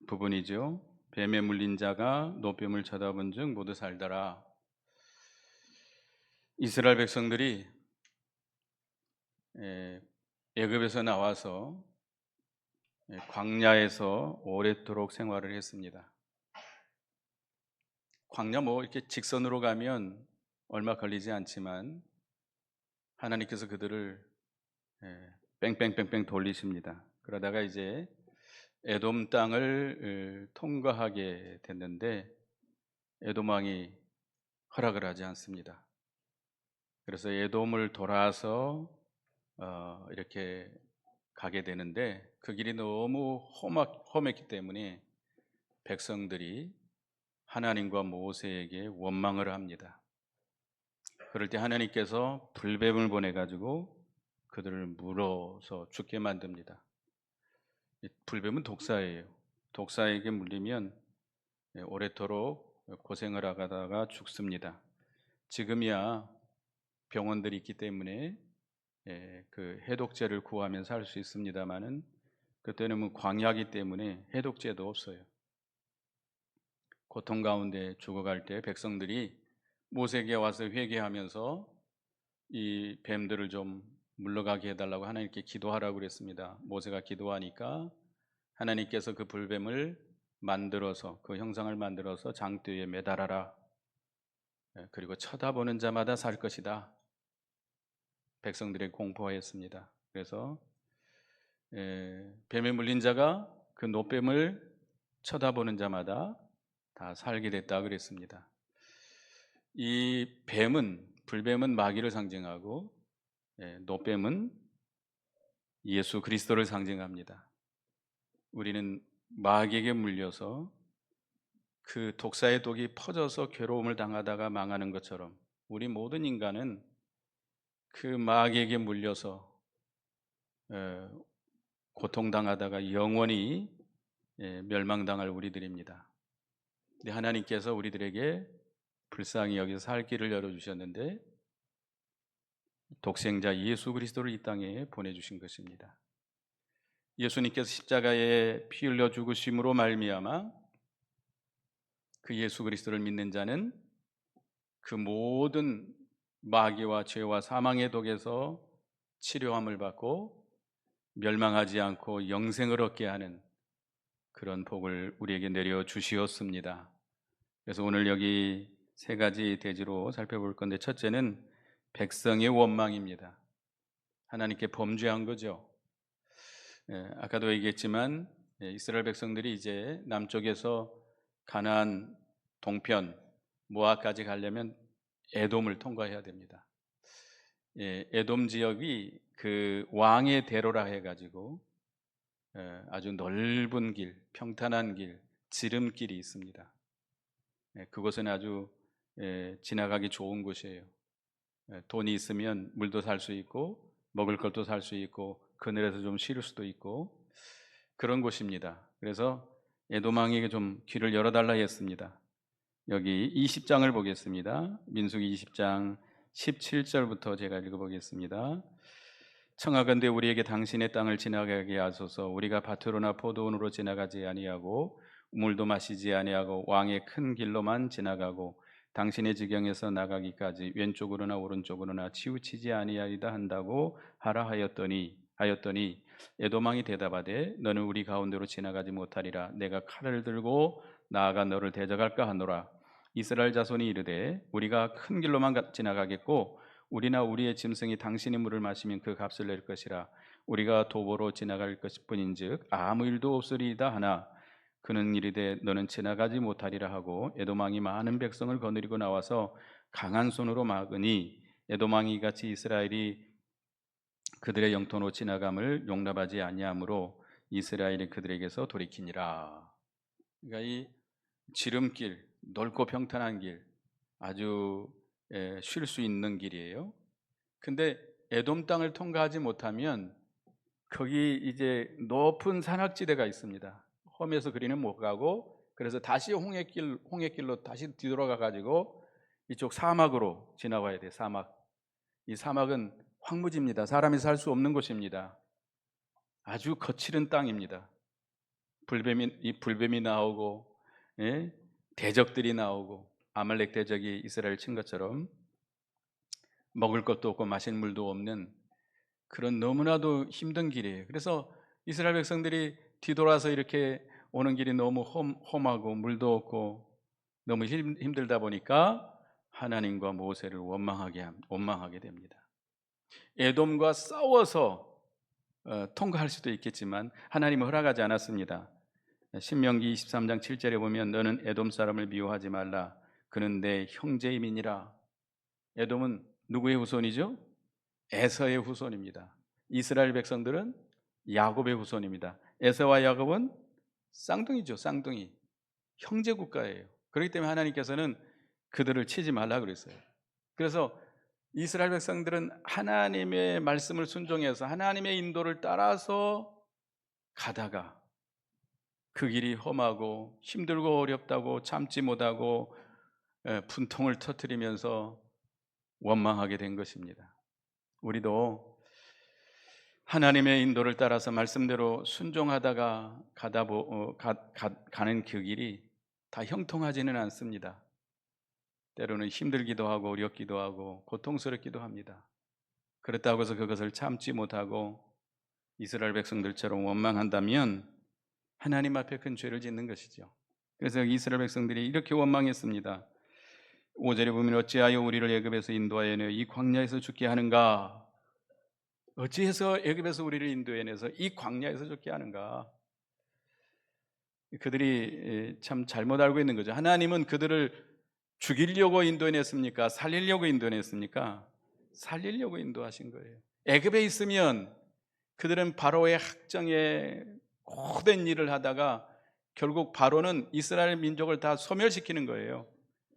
부분이죠. 뱀에 물린 자가 노뱀을 쳐다본 즉 모두 살더라. 이스라엘 백성들이 에, 애굽에서 나와서 광야에서 오랫도록 생활을 했습니다. 광야 이렇게 직선으로 가면 얼마 걸리지 않지만 하나님께서 그들을 뺑뺑뺑뺑 돌리십니다. 그러다가 이제 에돔 땅을 통과하게 됐는데 에돔 왕이 허락을 하지 않습니다. 그래서 에돔을 돌아서 이렇게 가게 되는데 그 길이 너무 험했기 때문에 백성들이 하나님과 모세에게 원망을 합니다. 그럴 때 하나님께서 불뱀을 보내가지고 그들을 물어서 죽게 만듭니다. 불뱀은 독사예요. 독사에게 물리면 오래도록 고생을 하다가 죽습니다. 지금이야 병원들이 있기 때문에 그 해독제를 구하면 살 수 있습니다만은 그때는 광야이기 때문에 해독제도 없어요. 고통 가운데 죽어갈 때 백성들이 모세에게 와서 회개하면서 이 뱀들을 좀 물러가게 해달라고 하나님께 기도하라고 그랬습니다. 모세가 기도하니까 하나님께서 그 불뱀을 만들어서 그 형상을 만들어서 장대에 매달아라. 그리고 쳐다보는 자마다 살 것이다. 백성들에게 공포하였습니다. 그래서 뱀에 물린 자가 그 노뱀을 쳐다보는 자마다 다 살게 됐다 그랬습니다. 이 불뱀은 마귀를 상징하고 노뱀은 예수 그리스도를 상징합니다. 우리는 마귀에게 물려서 그 독사의 독이 퍼져서 괴로움을 당하다가 망하는 것처럼 우리 모든 인간은 그 마귀에게 물려서 고통당하다가 영원히 멸망당할 우리들입니다. 근데 하나님께서 우리들에게 불쌍히 여기서 살 길을 열어주셨는데 독생자 예수 그리스도를 이 땅에 보내주신 것입니다. 예수님께서 십자가에 피 흘려 죽으심으로 말미암아 그 예수 그리스도를 믿는 자는 그 모든 마귀와 죄와 사망의 독에서 치료함을 받고 멸망하지 않고 영생을 얻게 하는 그런 복을 우리에게 내려 주시었습니다. 그래서 오늘 여기 세 가지 대지로 살펴볼 건데 첫째는 백성의 원망입니다. 하나님께 범죄한 거죠. 아까도 얘기했지만 이스라엘 백성들이 이제 남쪽에서 가나안 동편 모압까지 가려면 에돔을 통과해야 됩니다. 에돔 지역이 그 왕의 대로라 해가지고 아주 넓은 길, 평탄한 길, 지름길이 있습니다. 그곳은 아주 지나가기 좋은 곳이에요. 돈이 있으면 물도 살 수 있고 먹을 것도 살 수 있고 그늘에서 좀 쉴 수도 있고 그런 곳입니다. 그래서 에돔 왕에게 좀 길을 열어달라 했습니다. 여기 20장을 보겠습니다. 민수기 20장 17절부터 제가 읽어보겠습니다. 청하건대 우리에게 당신의 땅을 지나가게 하소서. 우리가 밭으로나 포도원으로 지나가지 아니하고 우물도 마시지 아니하고 왕의 큰 길로만 지나가고 당신의 지경에서 나가기까지 왼쪽으로나 오른쪽으로나 치우치지 아니하리다 한다고 하라 하였더니 에돔 왕이 대답하되 너는 우리 가운데로 지나가지 못하리라. 내가 칼을 들고 나아가 너를 대적할까 하노라. 이스라엘 자손이 이르되 우리가 큰 길로만 지나가겠고 우리나 우리의 짐승이 당신의 물을 마시면 그 값을 낼 것이라. 우리가 도보로 지나갈 것뿐인즉 아무 일도 없으리이다 하나 그는 이르되 너는 지나가지 못하리라 하고 에돔 왕이 많은 백성을 거느리고 나와서 강한 손으로 막으니 에돔 왕이 같이 이스라엘이 그들의 영토로 지나감을 용납하지 아니하므로 이스라엘이 그들에게서 돌이키니라. 그러니까 이 지름길, 넓고 평탄한 길, 아주 쉴 수 있는 길이에요. 근데 에돔 땅을 통과하지 못하면 거기 이제 높은 산악지대가 있습니다. 험해서 그리는 못 가고 그래서 다시 홍해길로 다시 뒤돌아가 가지고 이쪽 사막으로 지나가야 돼. 사막. 이 사막은 황무지입니다. 사람이 살 수 없는 곳입니다. 아주 거칠은 땅입니다. 불뱀이 나오고, 예? 대적들이 나오고, 아말렉 대적이 이스라엘을 친 것처럼 먹을 것도 없고 마실 물도 없는 그런 너무나도 힘든 길이에요. 그래서 이스라엘 백성들이 뒤돌아서 이렇게 오는 길이 너무 험하고 물도 없고 너무 힘들다 보니까 하나님과 모세를 원망하게 됩니다. 에돔과 싸워서 통과할 수도 있겠지만 하나님은 허락하지 않았습니다. 신명기 23장 7절에 보면 너는 에돔 사람을 미워하지 말라. 그는 내 형제임이니라. 에돔은 누구의 후손이죠? 에서의 후손입니다. 이스라엘 백성들은 야곱의 후손입니다. 에서와 야곱은 쌍둥이죠. 쌍둥이. 형제 국가예요. 그렇기 때문에 하나님께서는 그들을 치지 말라 그랬어요. 그래서 이스라엘 백성들은 하나님의 말씀을 순종해서 하나님의 인도를 따라서 가다가 그 길이 험하고 힘들고 어렵다고 참지 못하고 분통을 터뜨리면서 원망하게 된 것입니다. 우리도 하나님의 인도를 따라서 말씀대로 순종하다가 가는 그 길이 다 형통하지는 않습니다. 때로는 힘들기도 하고 어렵기도 하고 고통스럽기도 합니다. 그렇다고 해서 그것을 참지 못하고 이스라엘 백성들처럼 원망한다면 하나님 앞에 큰 죄를 짓는 것이죠. 그래서 이스라엘 백성들이 이렇게 원망했습니다. 5절에 보면 어찌하여 우리를 애굽에서 인도하여 이 광야에서 죽게 하는가? 어찌해서 애굽에서 우리를 인도해내서 이 광야에서 죽게 하는가? 그들이 참 잘못 알고 있는 거죠. 하나님은 그들을 죽이려고 인도해냈습니까? 살리려고 인도해냈습니까? 살리려고 인도하신 거예요. 애굽에 있으면 그들은 바로의 학정에 고된 일을 하다가 결국 바로는 이스라엘 민족을 다 소멸시키는 거예요.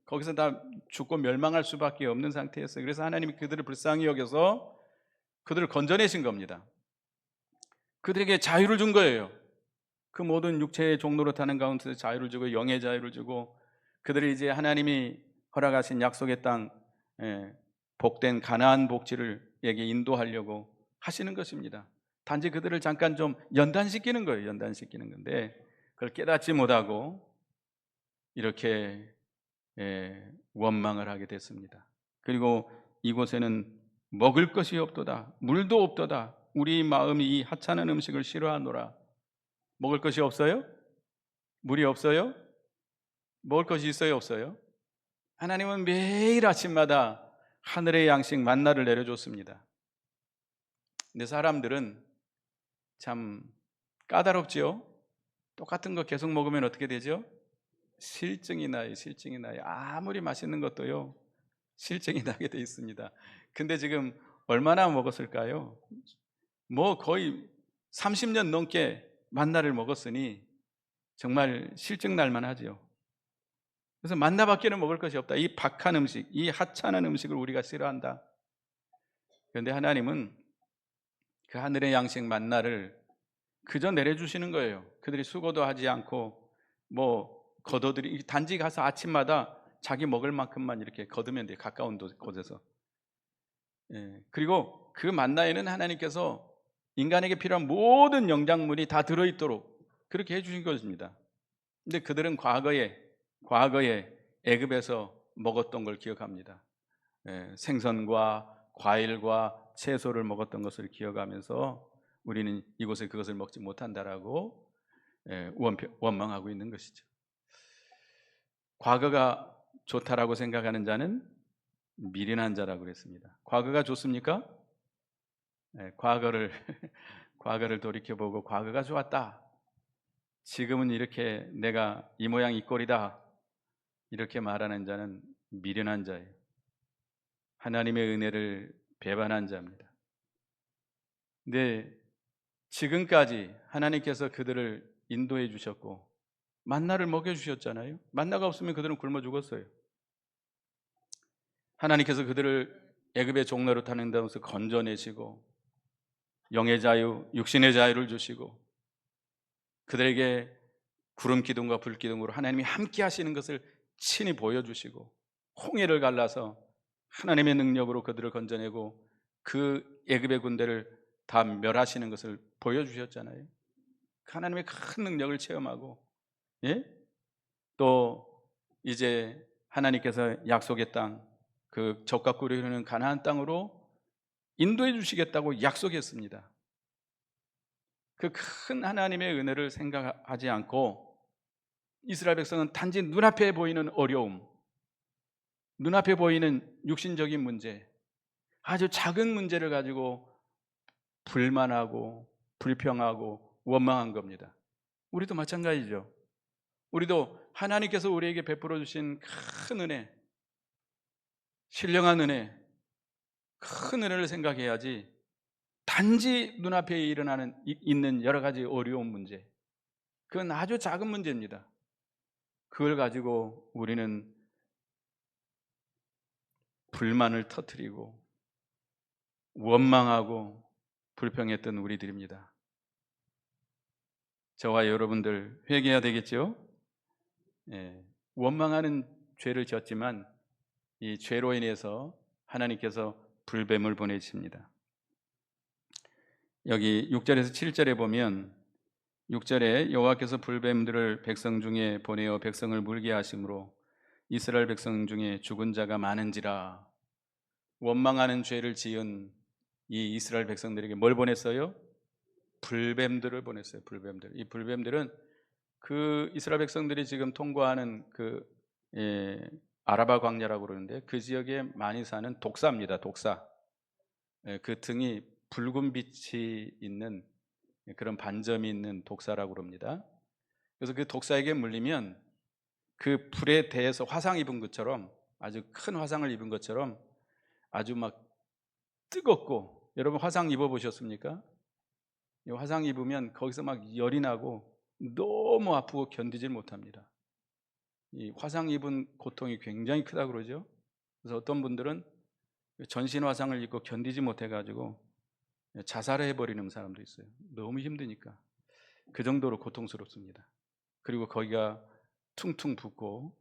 거기서 다 죽고 멸망할 수밖에 없는 상태였어요. 그래서 하나님이 그들을 불쌍히 여겨서 그들을 건져내신 겁니다. 그들에게 자유를 준 거예요. 그 모든 육체의 종로로 타는 가운데서 자유를 주고 영의 자유를 주고 그들이 이제 하나님이 허락하신 약속의 땅, 복된 가나안 복지를에게 인도하려고 하시는 것입니다. 단지 그들을 잠깐 좀 연단시키는 거예요. 연단시키는 건데 그걸 깨닫지 못하고 이렇게 원망을 하게 됐습니다. 그리고 이곳에는 먹을 것이 없도다, 물도 없도다. 우리 마음이 이 하찮은 음식을 싫어하노라. 먹을 것이 없어요? 물이 없어요? 먹을 것이 있어요? 없어요? 하나님은 매일 아침마다 하늘의 양식 만나를 내려줬습니다. 근데 사람들은 참 까다롭지요? 똑같은 거 계속 먹으면 어떻게 되죠? 실증이 나요. 실증이 나요. 아무리 맛있는 것도요 실증이 나게 돼 있습니다. 근데 지금 얼마나 먹었을까요? 뭐 거의 30년 넘게 만나를 먹었으니 정말 실증 날만 하죠. 그래서 만나밖에는 먹을 것이 없다. 이 박한 음식, 이 하찮은 음식을 우리가 싫어한다. 그런데 하나님은 그 하늘의 양식 만나를 그저 내려주시는 거예요. 그들이 수고도 하지 않고 뭐 걷어들이 단지 가서 아침마다 자기 먹을 만큼만 이렇게 거두면 돼요. 가까운 곳에서. 그리고 그 만나에는 하나님께서 인간에게 필요한 모든 영양분이 다 들어있도록 그렇게 해주신 것입니다. 근데 그들은 과거에 애굽에서 먹었던 걸 기억합니다. 생선과 과일과 채소를 먹었던 것을 기억하면서 우리는 이곳에 그것을 먹지 못한다라고 원망하고 있는 것이죠. 과거가 좋다라고 생각하는 자는 미련한 자라고 그랬습니다. 과거가 좋습니까? 과거를 돌이켜보고 과거가 좋았다. 지금은 이렇게 내가 이 모양 이 꼴이다. 이렇게 말하는 자는 미련한 자예요. 하나님의 은혜를 배반한 자입니다. 근데 지금까지 하나님께서 그들을 인도해 주셨고 만나를 먹여주셨잖아요. 만나가 없으면 그들은 굶어 죽었어요. 하나님께서 그들을 애굽의 종로로 타는 데서 건져내시고 영의 자유, 육신의 자유를 주시고 그들에게 구름 기둥과 불 기둥으로 하나님이 함께 하시는 것을 친히 보여주시고 홍해를 갈라서 하나님의 능력으로 그들을 건져내고 그 애굽의 군대를 다 멸하시는 것을 보여주셨잖아요. 하나님의 큰 능력을 체험하고, 예? 또 이제 하나님께서 약속의 땅, 그 젖과 꿀이 흐르는 가나안 땅으로 인도해 주시겠다고 약속했습니다. 그 큰 하나님의 은혜를 생각하지 않고 이스라엘 백성은 단지 눈앞에 보이는 어려움, 눈앞에 보이는 육신적인 문제, 아주 작은 문제를 가지고 불만하고 불평하고 원망한 겁니다. 우리도 마찬가지죠. 우리도 하나님께서 우리에게 베풀어 주신 큰 은혜, 신령한 은혜, 큰 은혜를 생각해야지, 단지 눈앞에 있는 여러 가지 어려운 문제, 그건 아주 작은 문제입니다. 그걸 가지고 우리는 불만을 터뜨리고 원망하고 불평했던 우리들입니다. 저와 여러분들 회개해야 되겠죠? 예, 원망하는 죄를 지었지만 이 죄로 인해서 하나님께서 불뱀을 보내십니다. 여기 6절에서 7절에 보면, 6절에 여호와께서 불뱀들을 백성 중에 보내어 백성을 물게 하심으로 이스라엘 백성 중에 죽은 자가 많은지라. 원망하는 죄를 지은 이 이스라엘 백성들에게 뭘 보냈어요? 불뱀들을 보냈어요. 불뱀들. 이 불뱀들은 그 이스라엘 백성들이 지금 통과하는 그 아라바 광야라고 그러는데, 그 지역에 많이 사는 독사입니다. 독사. 그 등이 붉은 빛이 있는 그런 반점이 있는 독사라고 그럽니다. 그래서 그 독사에게 물리면 그 불에 대해서 화상 입은 것처럼, 아주 큰 화상을 입은 것처럼 아주 막 뜨겁고, 여러분 화상 입어 보셨습니까? 화상 입으면 거기서 막 열이 나고 너무 아프고 견디질 못합니다. 이 화상 입은 고통이 굉장히 크다고 그러죠. 그래서 어떤 분들은 전신 화상을 입고 견디지 못해 가지고 자살해 버리는 사람도 있어요. 너무 힘드니까. 그 정도로 고통스럽습니다. 그리고 거기가 퉁퉁 붓고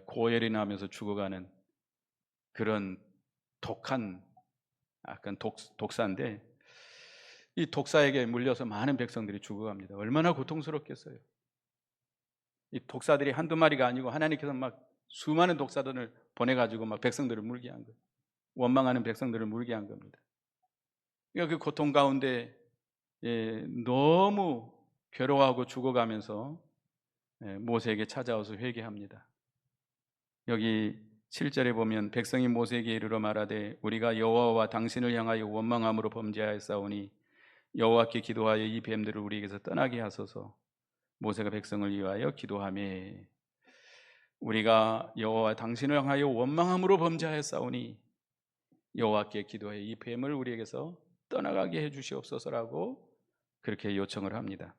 고열이 나면서 죽어가는 그런 독한, 약간 독사인데, 이 독사에게 물려서 많은 백성들이 죽어갑니다. 얼마나 고통스럽겠어요. 이 독사들이 한두 마리가 아니고 하나님께서 막 수많은 독사들을 보내가지고 막 백성들을 물게 한 거예요. 원망하는 백성들을 물게 한 겁니다. 그러니까 그 고통 가운데 너무 괴로워하고 죽어가면서 모세에게 찾아와서 회개합니다. 여기 7절에 보면, 백성이 모세에게 이르러 말하되 우리가 여호와와 당신을 향하여 원망함으로 범죄하였사오니 여호와께 기도하여 이 뱀들을 우리에게서 떠나게 하소서. 모세가 백성을 위하여 기도하며, 우리가 여호와 당신을 향하여 원망함으로 범죄하였사오니 여호와께 기도하여 이 뱀을 우리에게서 떠나가게 해 주시옵소서라고 그렇게 요청을 합니다.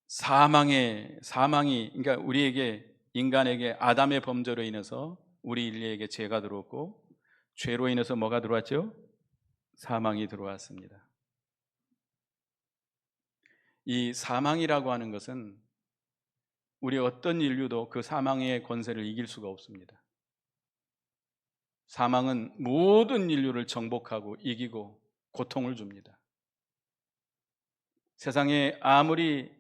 사망이 그러니까 우리에게, 인간에게 아담의 범죄로 인해서 우리 인류에게 죄가 들어왔고, 죄로 인해서 뭐가 들어왔죠? 사망이 들어왔습니다. 이 사망이라고 하는 것은 우리 어떤 인류도 그 사망의 권세를 이길 수가 없습니다. 사망은 모든 인류를 정복하고 이기고 고통을 줍니다. 세상에 아무리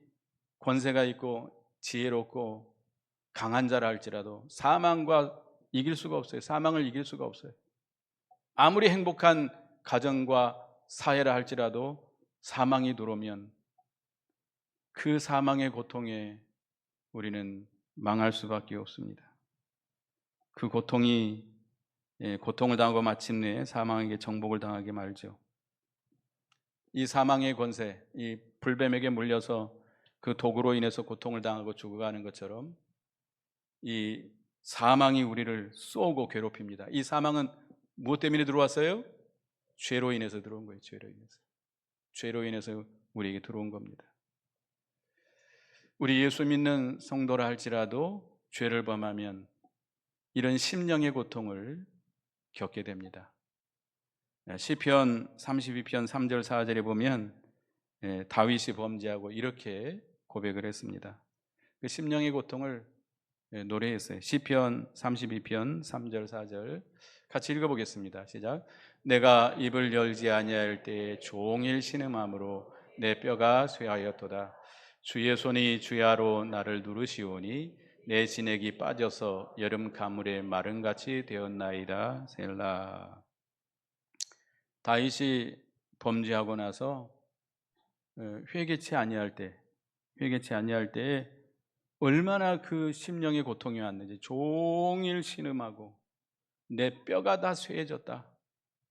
권세가 있고 지혜롭고 강한 자라 할지라도 사망과 이길 수가 없어요. 사망을 이길 수가 없어요. 아무리 행복한 가정과 사회라 할지라도 사망이 들어오면 그 사망의 고통에 우리는 망할 수밖에 없습니다. 그 고통을 당하고 마침내 사망에게 정복을 당하게 말죠. 이 사망의 권세, 이 불뱀에게 물려서 그 독으로 인해서 고통을 당하고 죽어가는 것처럼 이 사망이 우리를 쏘고 괴롭힙니다. 이 사망은 무엇 때문에 들어왔어요? 죄로 인해서 들어온 거예요. 죄로 인해서 우리에게 들어온 겁니다. 우리 예수 믿는 성도라 할지라도 죄를 범하면 이런 심령의 고통을 겪게 됩니다. 시편 32편 3절 4절에 보면 다윗이 범죄하고 이렇게 고백을 했습니다. 그 심령의 고통을 노래했어요. 시편 32편 3절 4절 같이 읽어보겠습니다. 시작. 내가 입을 열지 아니할 때에 종일 신음함으로 내 뼈가 쇠하였도다. 주의 손이 주야로 나를 누르시오니 내 진액이 빠져서 여름 가물의 마른같이 되었나이다. 셀라. 다윗이 범죄하고 나서 회개치 아니할 때에 얼마나 그 심령의 고통이 왔는지 종일 신음하고 내 뼈가 다 쇠해졌다.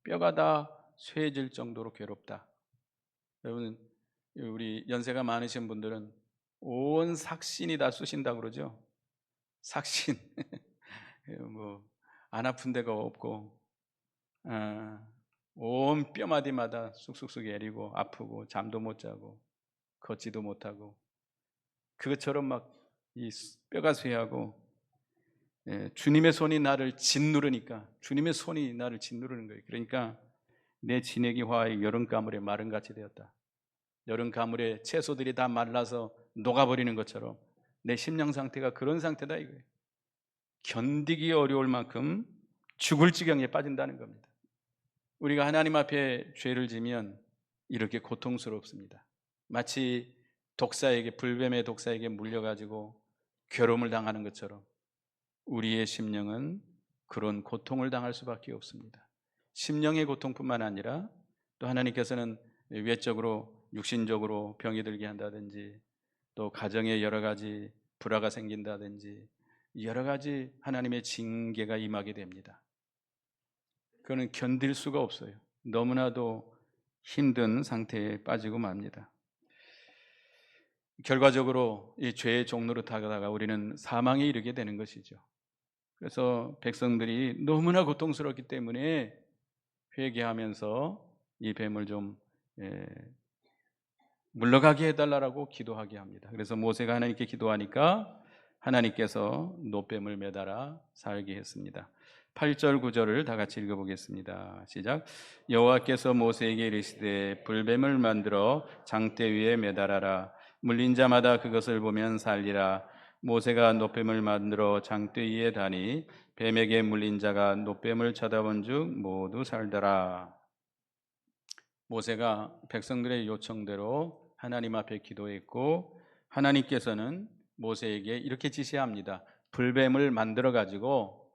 뼈가 다 쇠해질 정도로 괴롭다. 여러분, 우리 연세가 많으신 분들은 온 삭신이 다 쑤신다고 그러죠. 삭신. 뭐 안 아픈 데가 없고 온 뼈마디마다 쑥쑥쑥 애리고 아프고 잠도 못 자고 걷지도 못하고 그것처럼 막 이 뼈가 쇠하고 주님의 손이 나를 짓누르니까 주님의 손이 나를 짓누르는 거예요. 그러니까 내 진액이 화해 여름 가물에 마른같이 되었다. 여름 가물에 채소들이 다 말라서 녹아버리는 것처럼 내 심령 상태가 그런 상태다 이거예요. 견디기 어려울 만큼 죽을 지경에 빠진다는 겁니다. 우리가 하나님 앞에 죄를 지면 이렇게 고통스럽습니다. 마치 불뱀의 독사에게 물려가지고 괴로움을 당하는 것처럼 우리의 심령은 그런 고통을 당할 수밖에 없습니다. 심령의 고통뿐만 아니라 또 하나님께서는 외적으로 육신적으로 병이 들게 한다든지 또 가정에 여러 가지 불화가 생긴다든지 여러 가지 하나님의 징계가 임하게 됩니다. 그거는 견딜 수가 없어요. 너무나도 힘든 상태에 빠지고 맙니다. 결과적으로 이 죄의 종로로 타다가 우리는 사망에 이르게 되는 것이죠. 그래서 백성들이 너무나 고통스럽기 때문에 회개하면서 이 뱀을 좀 물러가게 해달라고 기도하게 합니다. 그래서 모세가 하나님께 기도하니까 하나님께서 노뱀을 매달아 살게 했습니다. 8절 9절을 다 같이 읽어보겠습니다. 시작. 여호와께서 모세에게 이르시되 불뱀을 만들어 장대 위에 매달아라. 물린 자마다 그것을 보면 살리라. 모세가 노뱀을 만들어 장대 위에 다니 뱀에게 물린 자가 노뱀을 쳐다본 즉 모두 살더라. 모세가 백성들의 요청대로 하나님 앞에 기도했고 하나님께서는 모세에게 이렇게 지시합니다. 불뱀을 만들어 가지고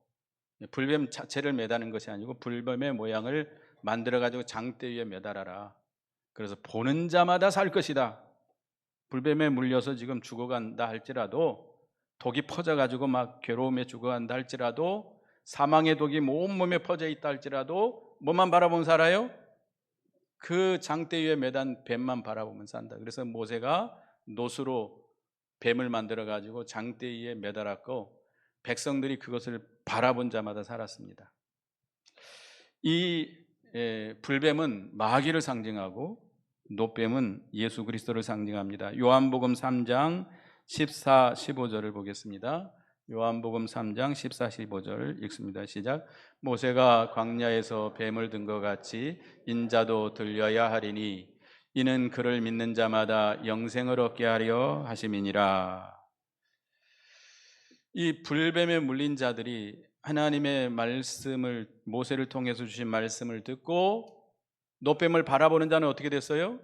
불뱀 자체를 매다는 것이 아니고 불뱀의 모양을 만들어 가지고 장대 위에 매달아라. 그래서 보는 자마다 살 것이다. 불뱀에 물려서 지금 죽어간다 할지라도 독이 퍼져 가지고 막 괴로움에 죽어간다 할지라도 사망의 독이 온몸에 퍼져 있다 할지라도 뭐만 바라보면 살아요? 그 장대 위에 매단 뱀만 바라보면 산다. 그래서 모세가 노수로 뱀을 만들어 가지고 장대 위에 매달았고 백성들이 그것을 바라본 자마다 살았습니다. 이 불뱀은 마귀를 상징하고 노뱀은 예수 그리스도를 상징합니다. 요한복음 3장 14, 15절을 보겠습니다. 요한복음 3장 14, 15절 읽습니다. 시작. 모세가 광야에서 뱀을 든 것 같이 인자도 들려야 하리니 이는 그를 믿는 자마다 영생을 얻게 하려 하심이니라. 이 불뱀에 물린 자들이 하나님의 말씀을 모세를 통해서 주신 말씀을 듣고 노뱀을 바라보는 자는 어떻게 됐어요?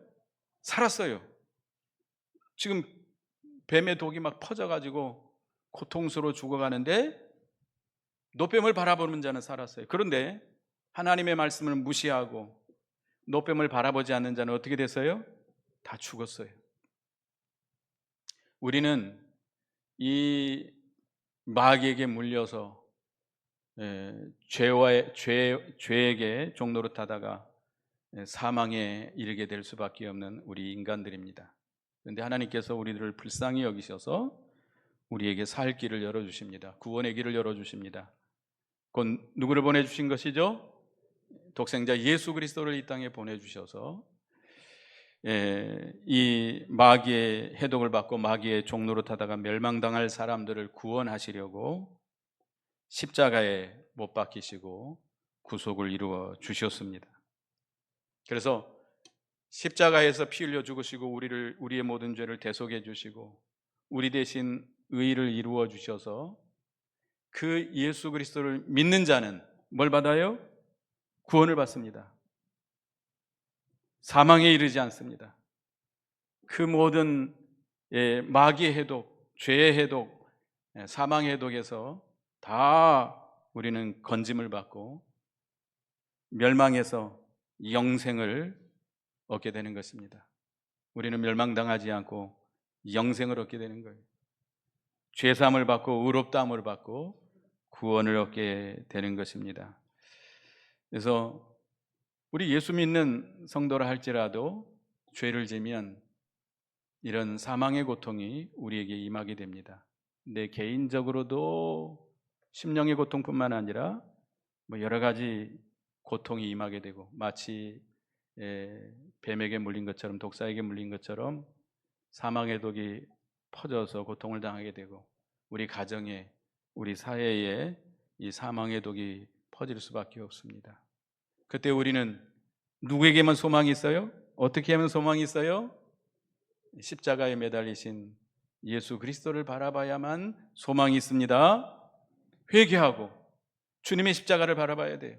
살았어요. 지금 뱀의 독이 막 퍼져가지고 고통스러워 죽어가는데 노뱀을 바라보는 자는 살았어요. 그런데 하나님의 말씀을 무시하고 노뱀을 바라보지 않는 자는 어떻게 됐어요? 다 죽었어요. 우리는 이 마귀에게 물려서 죄에게 종로로 타다가 사망에 이르게 될 수밖에 없는 우리 인간들입니다. 그런데 하나님께서 우리들을 불쌍히 여기셔서 우리에게 살 길을 열어주십니다. 구원의 길을 열어주십니다. 곧 누구를 보내주신 것이죠? 독생자 예수 그리스도를 이 땅에 보내주셔서 이 마귀의 해독을 받고 마귀의 종로로 타다가 멸망당할 사람들을 구원하시려고 십자가에 못 박히시고 구속을 이루어 주셨습니다. 그래서 십자가에서 피 흘려 죽으시고 우리의 모든 죄를 대속해 주시고 우리 대신 의를 이루어 주셔서 그 예수 그리스도를 믿는 자는 뭘 받아요? 구원을 받습니다. 사망에 이르지 않습니다. 그 모든 마귀의 해독, 죄의 해독, 사망의 해독에서 다 우리는 건짐을 받고 멸망에서 영생을 얻게 되는 것입니다. 우리는 멸망당하지 않고 영생을 얻게 되는 거예요. 죄사함을 받고 의롭다함을 받고 구원을 얻게 되는 것입니다. 그래서 우리 예수 믿는 성도라 할지라도 죄를 지면 이런 사망의 고통이 우리에게 임하게 됩니다. 내 개인적으로도 심령의 고통뿐만 아니라 여러 가지 고통이 임하게 되고, 마치 뱀에게 물린 것처럼, 독사에게 물린 것처럼 사망의 독이 퍼져서 고통을 당하게 되고, 우리 가정에, 우리 사회에 이 사망의 독이 퍼질 수밖에 없습니다. 그때 우리는 누구에게만 소망이 있어요? 어떻게 하면 소망이 있어요? 십자가에 매달리신 예수 그리스도를 바라봐야만 소망이 있습니다. 회개하고 주님의 십자가를 바라봐야 돼요.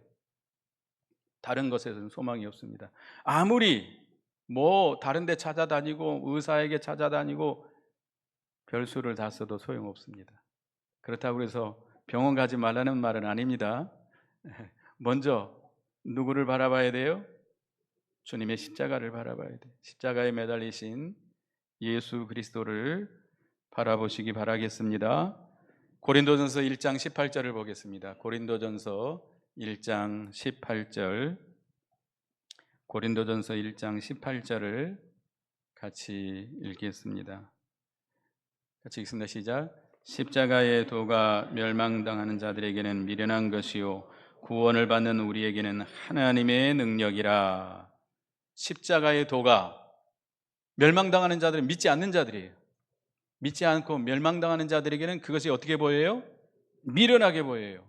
다른 것에서는 소망이 없습니다. 아무리 다른 데 찾아다니고 의사에게 찾아다니고 별수를 다 써도 소용없습니다. 그렇다고 해서 병원 가지 말라는 말은 아닙니다. 먼저 누구를 바라봐야 돼요? 주님의 십자가를 바라봐야 돼요. 십자가에 매달리신 예수 그리스도를 바라보시기 바라겠습니다. 고린도전서 1장 18절을 보겠습니다. 고린도전서 1장 18절, 고린도전서 1장 18절을 같이 읽겠습니다. 같이 읽습니다. 시작. 십자가의 도가 멸망당하는 자들에게는 미련한 것이요 구원을 받는 우리에게는 하나님의 능력이라. 십자가의 도가 멸망당하는 자들은 믿지 않는 자들이에요. 믿지 않고 멸망당하는 자들에게는 그것이 어떻게 보여요? 미련하게 보여요.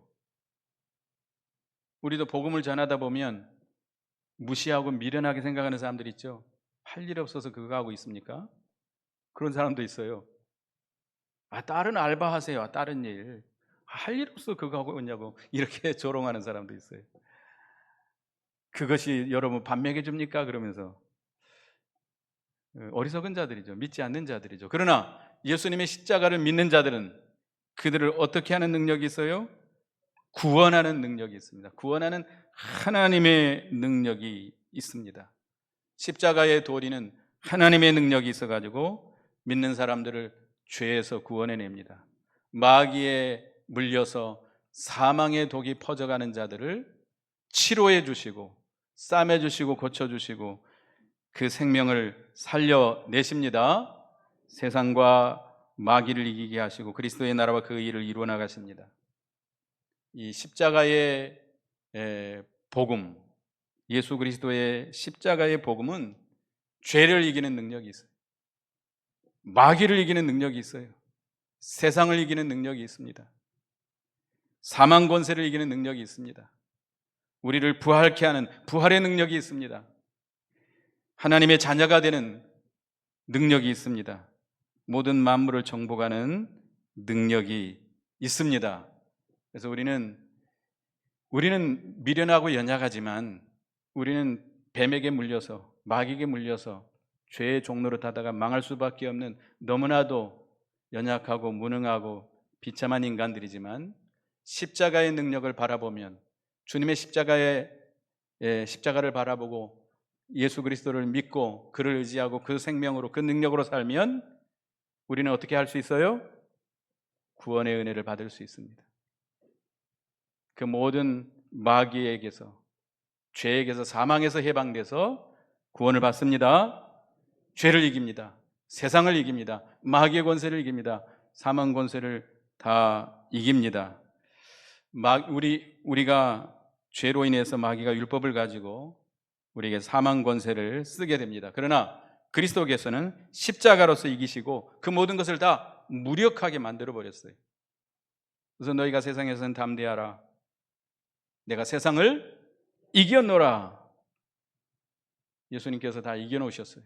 우리도 복음을 전하다 보면 무시하고 미련하게 생각하는 사람들 있죠. 할 일 없어서 그거 하고 있습니까? 그런 사람도 있어요. 다른 알바하세요. 다른 일. 할 일 없어 그거 하고 있냐고 이렇게 조롱하는 사람도 있어요. 그것이 여러분 밥 먹여줍니까? 그러면서 어리석은 자들이죠. 믿지 않는 자들이죠. 그러나 예수님의 십자가를 믿는 자들은 그들을 어떻게 하는 능력이 있어요? 구원하는 능력이 있습니다. 구원하는 하나님의 능력이 있습니다. 십자가의 도리는 하나님의 능력이 있어가지고 믿는 사람들을 죄에서 구원해냅니다. 마귀에 물려서 사망의 독이 퍼져가는 자들을 치료해 주시고 싸매 주시고 고쳐 주시고 그 생명을 살려내십니다. 세상과 마귀를 이기게 하시고 그리스도의 나라와 그 일을 이루어 나가십니다. 이 십자가의 복음, 예수 그리스도의 십자가의 복음은 죄를 이기는 능력이 있어요. 마귀를 이기는 능력이 있어요. 세상을 이기는 능력이 있습니다. 사망 권세를 이기는 능력이 있습니다. 우리를 부활케 하는 부활의 능력이 있습니다. 하나님의 자녀가 되는 능력이 있습니다. 모든 만물을 정복하는 능력이 있습니다. 그래서 우리는 미련하고 연약하지만 우리는 뱀에게 물려서 마귀에게 물려서 죄의 종로로 타다가 망할 수밖에 없는 너무나도 연약하고 무능하고 비참한 인간들이지만 십자가의 능력을 바라보면 주님의 십자가를 바라보고 예수 그리스도를 믿고 그를 의지하고 그 생명으로 그 능력으로 살면 우리는 어떻게 할 수 있어요? 구원의 은혜를 받을 수 있습니다. 그 모든 마귀에게서 죄에게서 사망에서 해방돼서 구원을 받습니다. 죄를 이깁니다. 세상을 이깁니다. 마귀의 권세를 이깁니다. 사망 권세를 다 이깁니다. 우리가 죄로 인해서 마귀가 율법을 가지고 우리에게 사망 권세를 쓰게 됩니다. 그러나 그리스도께서는 십자가로서 이기시고 그 모든 것을 다 무력하게 만들어 버렸어요. 그래서 너희가 세상에서는 담대하라. 내가 세상을 이겨노라. 예수님께서 다 이겨놓으셨어요.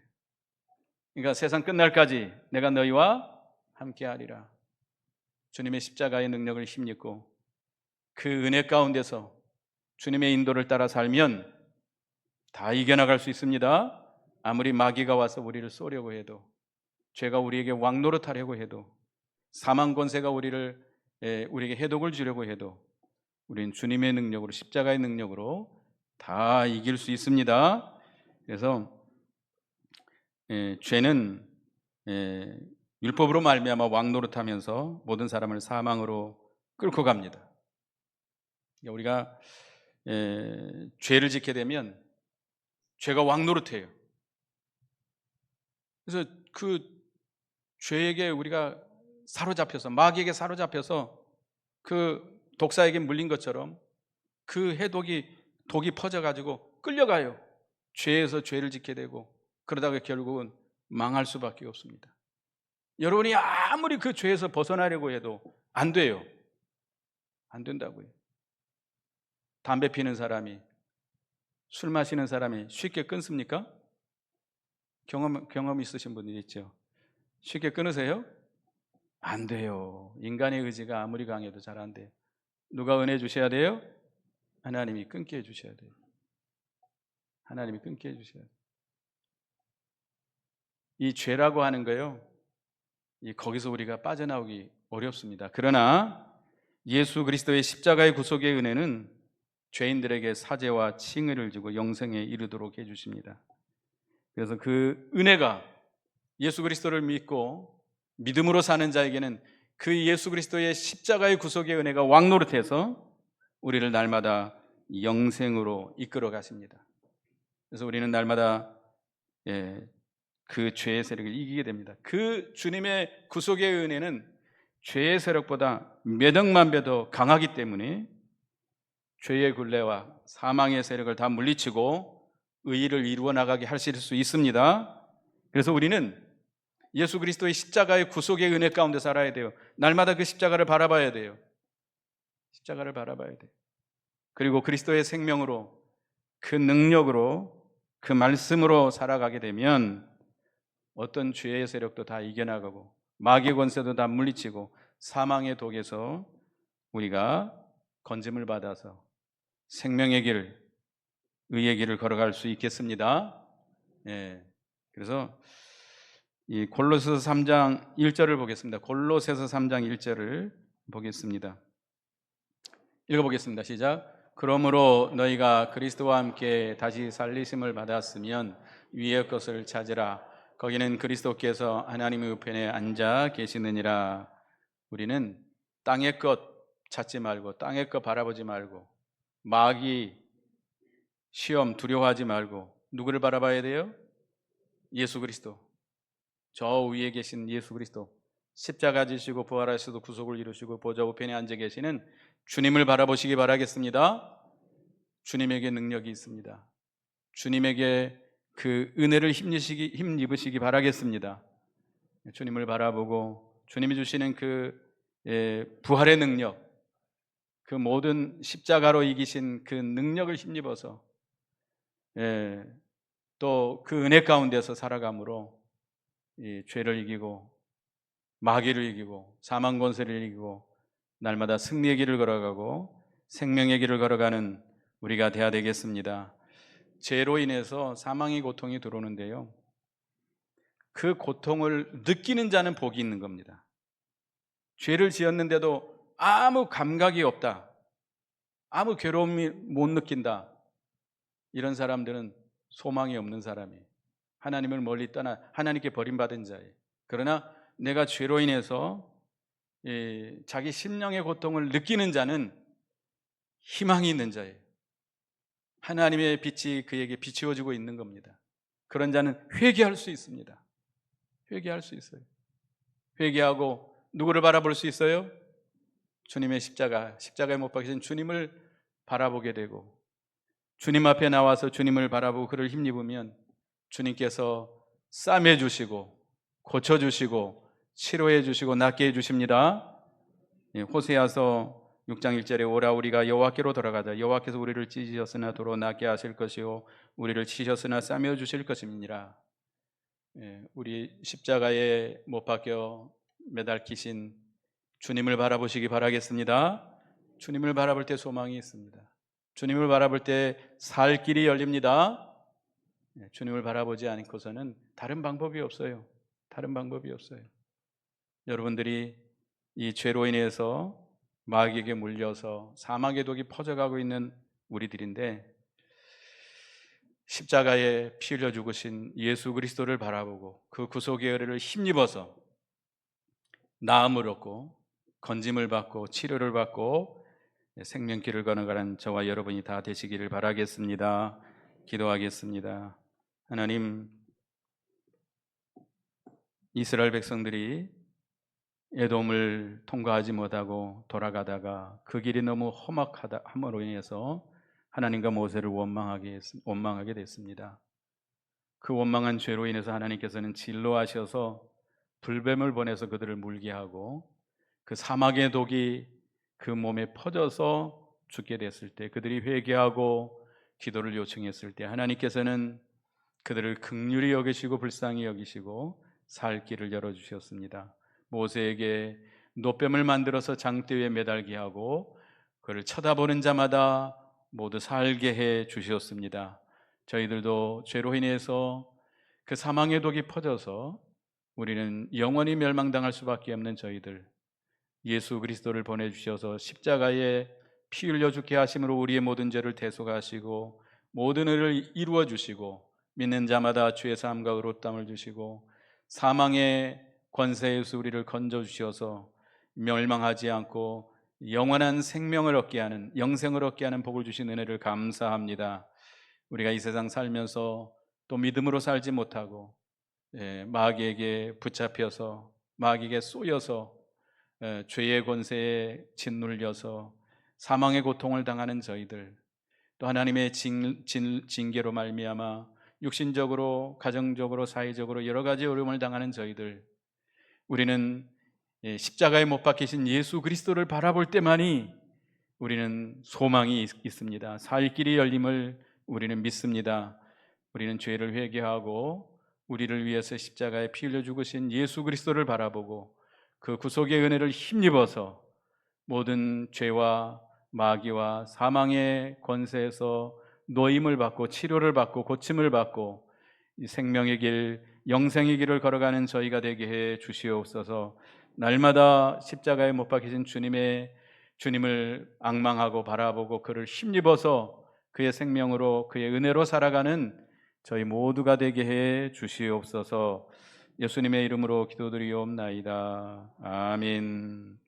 그러니까 세상 끝날까지 내가 너희와 함께하리라. 주님의 십자가의 능력을 힘입고 그 은혜 가운데서 주님의 인도를 따라 살면 다 이겨나갈 수 있습니다. 아무리 마귀가 와서 우리를 쏘려고 해도, 죄가 우리에게 왕노릇하려고 해도, 사망 권세가 우리에게 해독을 주려고 해도 우리는 주님의 능력으로, 십자가의 능력으로 다 이길 수 있습니다. 그래서 죄는 율법으로 말미암아 왕노릇하면서 모든 사람을 사망으로 끌고 갑니다. 우리가 죄를 짓게 되면 죄가 왕노릇해요. 그래서 그 죄에게 우리가 사로잡혀서, 마귀에게 사로잡혀서 그 독사에게 물린 것처럼 그 독이 퍼져가지고 끌려가요. 죄에서 죄를 짓게 되고, 그러다가 결국은 망할 수밖에 없습니다. 여러분이 아무리 그 죄에서 벗어나려고 해도 안 돼요. 안 된다고요. 담배 피는 사람이, 술 마시는 사람이 쉽게 끊습니까? 경험 있으신 분이 있죠. 쉽게 끊으세요? 안 돼요. 인간의 의지가 아무리 강해도 잘 안 돼요. 누가 은혜 주셔야 돼요? 하나님이 끊게 해주셔야 돼요. 하나님이 끊게 해주셔야 돼요. 이 죄라고 하는 거요, 거기서 우리가 빠져나오기 어렵습니다. 그러나 예수 그리스도의 십자가의 구속의 은혜는 죄인들에게 사죄와 칭의를 주고 영생에 이르도록 해주십니다. 그래서 그 은혜가 예수 그리스도를 믿고 믿음으로 사는 자에게는 그 예수 그리스도의 십자가의 구속의 은혜가 왕노릇해서 우리를 날마다 영생으로 이끌어 가십니다. 그래서 우리는 날마다 그 죄의 세력을 이기게 됩니다. 그 주님의 구속의 은혜는 죄의 세력보다 몇 억만 배 더 강하기 때문에 죄의 굴레와 사망의 세력을 다 물리치고 의의를 이루어 나가게 하실 수 있습니다. 그래서 우리는 예수 그리스도의 십자가의 구속의 은혜 가운데 살아야 돼요. 날마다 그 십자가를 바라봐야 돼요. 십자가를 바라봐야 돼요. 그리고 그리스도의 생명으로, 그 능력으로, 그 말씀으로 살아가게 되면 어떤 죄의 세력도 다 이겨나가고 마귀의 권세도 다 물리치고 사망의 독에서 우리가 건짐을 받아서 생명의 길, 의의 길을 걸어갈 수 있겠습니다. 그래서 이 골로새서 3장 1절을 보겠습니다. 골로새서 3장 1절을 보겠습니다. 읽어보겠습니다. 시작. 그러므로 너희가 그리스도와 함께 다시 살리심을 받았으면 위의 것을 찾으라. 거기는 그리스도께서 하나님의 우편에 앉아 계시느니라. 우리는 땅의 것 찾지 말고, 땅의 것 바라보지 말고, 마귀, 시험 두려워하지 말고 누구를 바라봐야 돼요? 예수 그리스도. 저 위에 계신 예수 그리스도, 십자가 지시고 부활하시고 구속을 이루시고 보좌 우편에 앉아 계시는 주님을 바라보시기 바라겠습니다. 주님에게 능력이 있습니다. 주님에게 그 은혜를 힘입으시기 바라겠습니다. 주님을 바라보고 주님이 주시는 그 부활의 능력, 그 모든 십자가로 이기신 그 능력을 힘입어서 또 그 은혜 가운데서 살아감으로 이 죄를 이기고 마귀를 이기고 사망 권세를 이기고 날마다 승리의 길을 걸어가고 생명의 길을 걸어가는 우리가 되어야 되겠습니다. 죄로 인해서 사망의 고통이 들어오는데요, 그 고통을 느끼는 자는 복이 있는 겁니다. 죄를 지었는데도 아무 감각이 없다, 아무 괴로움이 못 느낀다, 이런 사람들은 소망이 없는 사람이에요. 하나님을 멀리 떠나 하나님께 버림받은 자예요. 그러나 내가 죄로 인해서 자기 심령의 고통을 느끼는 자는 희망이 있는 자예요. 하나님의 빛이 그에게 비추어지고 있는 겁니다. 그런 자는 회개할 수 있습니다. 회개할 수 있어요. 회개하고 누구를 바라볼 수 있어요? 주님의 십자가에 못 박히신 주님을 바라보게 되고, 주님 앞에 나와서 주님을 바라보고 그를 힘입으면 주님께서 싸매 주시고 고쳐 주시고 치료해 주시고 낫게 해 주십니다. 호세아서 6장 1절에 오라 우리가 여호와께로 돌아가자. 여호와께서 우리를 찢으셨으나 도로 낫게 하실 것이요 우리를 치셨으나 싸매 주실 것임이니라. 우리 십자가에 못 박혀 매달리신 주님을 바라보시기 바라겠습니다. 주님을 바라볼 때 소망이 있습니다. 주님을 바라볼 때 살 길이 열립니다. 주님을 바라보지 않고서는 다른 방법이 없어요. 다른 방법이 없어요. 여러분들이 이 죄로 인해서 마귀에게 물려서 사망의 독이 퍼져가고 있는 우리들인데, 십자가에 피 흘려 죽으신 예수 그리스도를 바라보고 그 구속의 은혜를 힘입어서 나음을 얻고 건짐을 받고 치료를 받고 생명길을 걸어가는 저와 여러분이 다 되시기를 바라겠습니다. 기도하겠습니다. 하나님, 이스라엘 백성들이 에돔을 통과하지 못하고 돌아가다가 그 길이 너무 험악함으로 인해서 하나님과 모세를 원망하게 됐습니다. 그 원망한 죄로 인해서 하나님께서는 진노하셔서 불뱀을 보내서 그들을 물게 하고 그 사막의 독이 그 몸에 퍼져서 죽게 됐을 때, 그들이 회개하고 기도를 요청했을 때 하나님께서는 그들을 긍휼히 여기시고 불쌍히 여기시고 살 길을 열어주셨습니다. 모세에게 노뱀을 만들어서 장대 위에 매달게 하고 그를 쳐다보는 자마다 모두 살게 해 주셨습니다. 저희들도 죄로 인해서 그 사망의 독이 퍼져서 우리는 영원히 멸망당할 수밖에 없는 저희들, 예수 그리스도를 보내주셔서 십자가에 피 흘려 죽게 하심으로 우리의 모든 죄를 대속하시고 모든 의를 이루어 주시고 믿는 자마다 주의 삶과 의롭다함을 주시고 사망의 권세에서 우리를 건져주셔서 멸망하지 않고 영원한 생명을 얻게 하는, 영생을 얻게 하는 복을 주신 은혜를 감사합니다. 우리가 이 세상 살면서 또 믿음으로 살지 못하고 마귀에게 붙잡혀서 마귀에게 쏘여서 죄의 권세에 짓눌려서 사망의 고통을 당하는 저희들, 또 하나님의 징계로 말미암아 육신적으로, 가정적으로, 사회적으로 여러 가지 어려움을 당하는 저희들, 우리는 십자가에 못 박히신 예수 그리스도를 바라볼 때만이 우리는 소망이 있습니다. 살 길이 열림을 우리는 믿습니다. 우리는 죄를 회개하고 우리를 위해서 십자가에 피 흘려 죽으신 예수 그리스도를 바라보고 그 구속의 은혜를 힘입어서 모든 죄와 마귀와 사망의 권세에서 노임을 받고 치료를 받고 고침을 받고 이 생명의 길, 영생의 길을 걸어가는 저희가 되게 해 주시옵소서. 날마다 십자가에 못 박히신 주님을 앙망하고 바라보고 그를 힘입어서 그의 생명으로, 그의 은혜로 살아가는 저희 모두가 되게 해 주시옵소서. 예수님의 이름으로 기도드리옵나이다. 아멘.